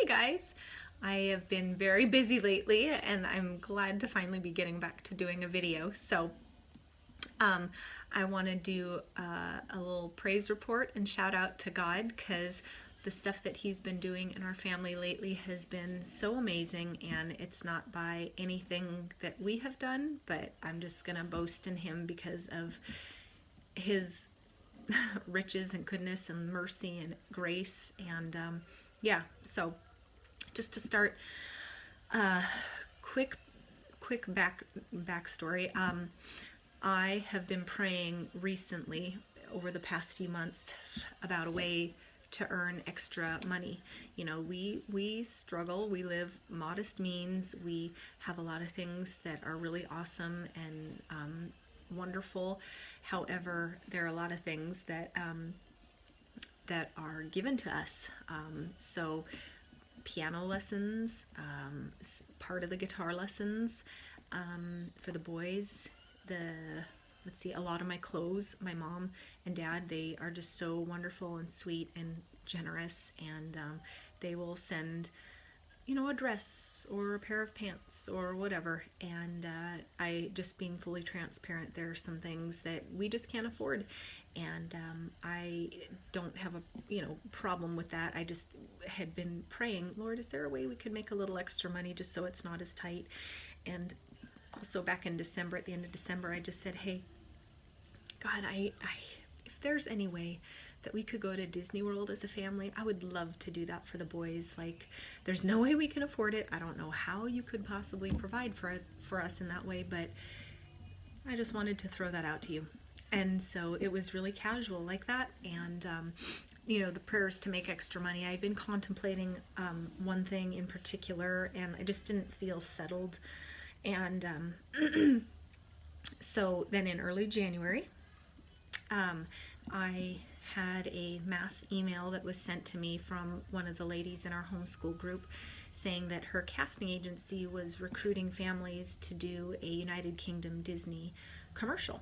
Hey guys! I have been very busy lately and I'm glad to finally be getting back to doing a video. So I want to do a little praise report and shout out to God because the stuff that He's been doing in our family lately has been so amazing, and it's not by anything that we have done, but I'm just going to boast in Him because of His riches and goodness and mercy and grace. And yeah, so just to start, quick backstory. I have been praying recently over the past few months about a way to earn extra money. You know, we struggle, we live modest means, we have a lot of things that are really awesome and wonderful. However, there are a lot of things that that are given to us. So piano lessons, part of the guitar lessons for the boys, let's see, a lot of my clothes. My mom and dad, they are just so wonderful and sweet and generous, and they will send, you know, a dress or a pair of pants or whatever. And I, just being fully transparent, there are some things that we just can't afford, and I don't have a problem with that. I just had been praying, Lord, is there a way we could make a little extra money just so it's not as tight? And also back in December, at the end of December, I just said, hey, God, if there's any way that we could go to Disney World as a family, I would love to do that for the boys. Like, there's no way we can afford it. I don't know how you could possibly provide for us in that way, but I just wanted to throw that out to you. And so it was really casual like that. And you know, the prayers to make extra money, I've been contemplating one thing in particular, and I just didn't feel settled. And so then in early January, I had a mass email that was sent to me from one of the ladies in our homeschool group saying that her casting agency was recruiting families to do a United Kingdom Disney commercial.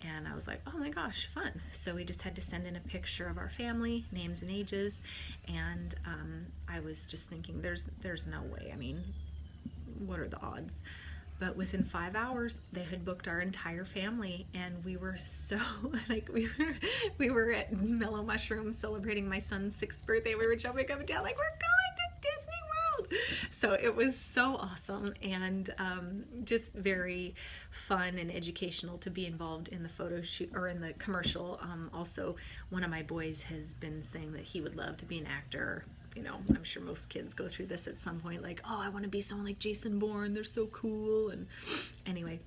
And I was like, oh my gosh, fun. So we just had to send in a picture of our family, names and ages, and I was just thinking, there's no way. I mean, what are the odds? But within 5 hours, they had booked our entire family, and we were so, like, we were at Mellow Mushroom celebrating my son's 6th birthday. We were jumping up and down like, we're going to Disney World. So it was so awesome, and just very fun and educational to be involved in the photo shoot or in the commercial. Also, one of my boys has been saying that he would love to be an actor. You know, I'm sure most kids go through this at some point, like, oh, I want to be someone like Jason Bourne, they're so cool. And anyway,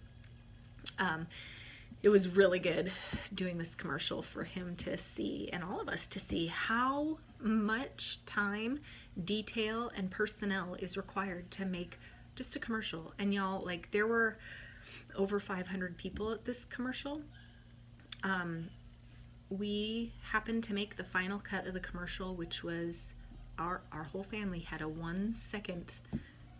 it was really good doing this commercial for him to see, and all of us to see, how much time, detail, and personnel is required to make just a commercial. And y'all, like, there were over 500 people at this commercial. We happened to make the final cut of the commercial, which was our whole family had a 1-second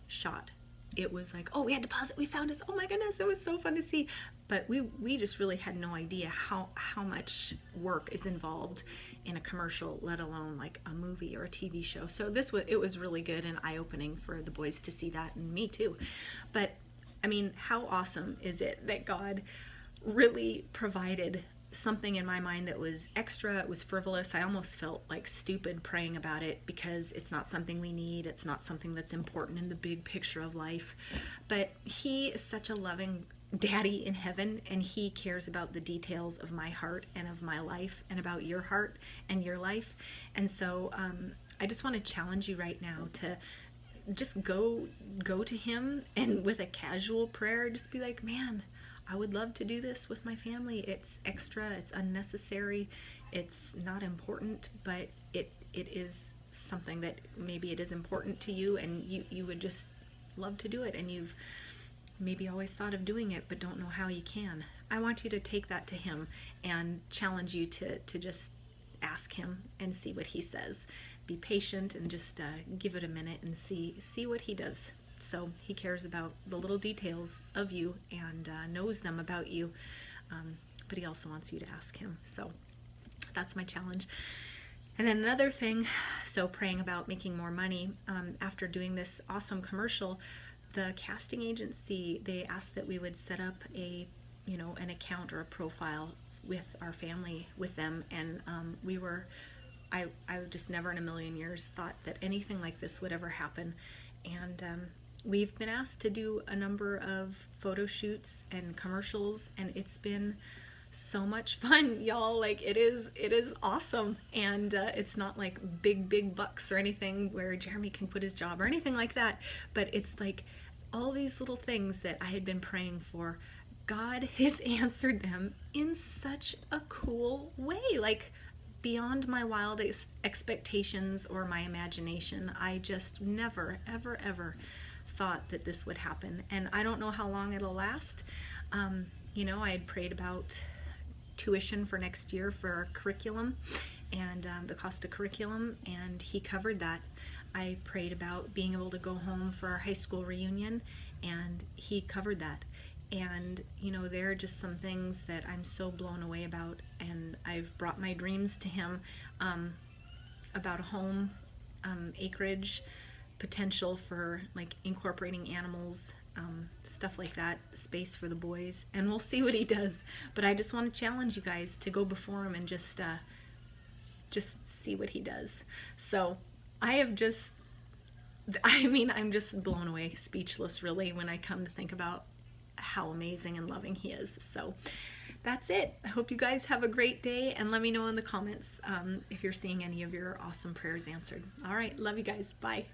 shot. It was like, oh, we had to pause it, we found us, oh my goodness, it was so fun to see. But we just really had no idea how much work is involved in a commercial, let alone like a movie or a TV show. So it was really good and eye-opening for the boys to see that, and me too. But I mean, how awesome is it that God really provided something in my mind that was extra? It was frivolous. I almost felt like stupid praying about it because it's not something we need. It's not something that's important in the big picture of life. But He is such a loving daddy in heaven, and He cares about the details of my heart and of my life and about your heart and your life. And so I just want to challenge you right now to just go to Him, and with a casual prayer, just be like, man, I would love to do this with my family. It's extra, it's unnecessary, it's not important, but it is something that maybe it is important to you, and you would just love to do it, and you've maybe always thought of doing it but don't know how you can. I want you to take that to Him and challenge you to just ask Him and see what He says. Be patient and just give it a minute and see what He does. So He cares about the little details of you and knows them about you, but He also wants you to ask Him. So that's my challenge. And then another thing, so praying about making more money, after doing this awesome commercial, the casting agency, they asked that we would set up an account or a profile with our family with them. And I just never in a million years thought that anything like this would ever happen. And we've been asked to do a number of photo shoots and commercials, and it's been so much fun, y'all. Like, it is awesome. And it's not like big bucks or anything where Jeremy can quit his job or anything like that, but it's like all these little things that I had been praying for. God has answered them in such a cool way, like beyond my wildest expectations or my imagination. I just never ever thought that this would happen, and I don't know how long it'll last. I had prayed about tuition for next year for our curriculum and the cost of curriculum, and he covered that. I prayed about being able to go home for our high school reunion, and he covered that. And there are just some things that I'm so blown away about, and I've brought my dreams to him about a home, acreage, potential for like incorporating animals, stuff like that, space for the boys, and we'll see what he does. But I just want to challenge you guys to go before him and just see what he does. So I'm just blown away, speechless really, when I come to think about how amazing and loving he is. So that's it. I hope you guys have a great day, and let me know in the comments if you're seeing any of your awesome prayers answered. All right, love you guys. Bye.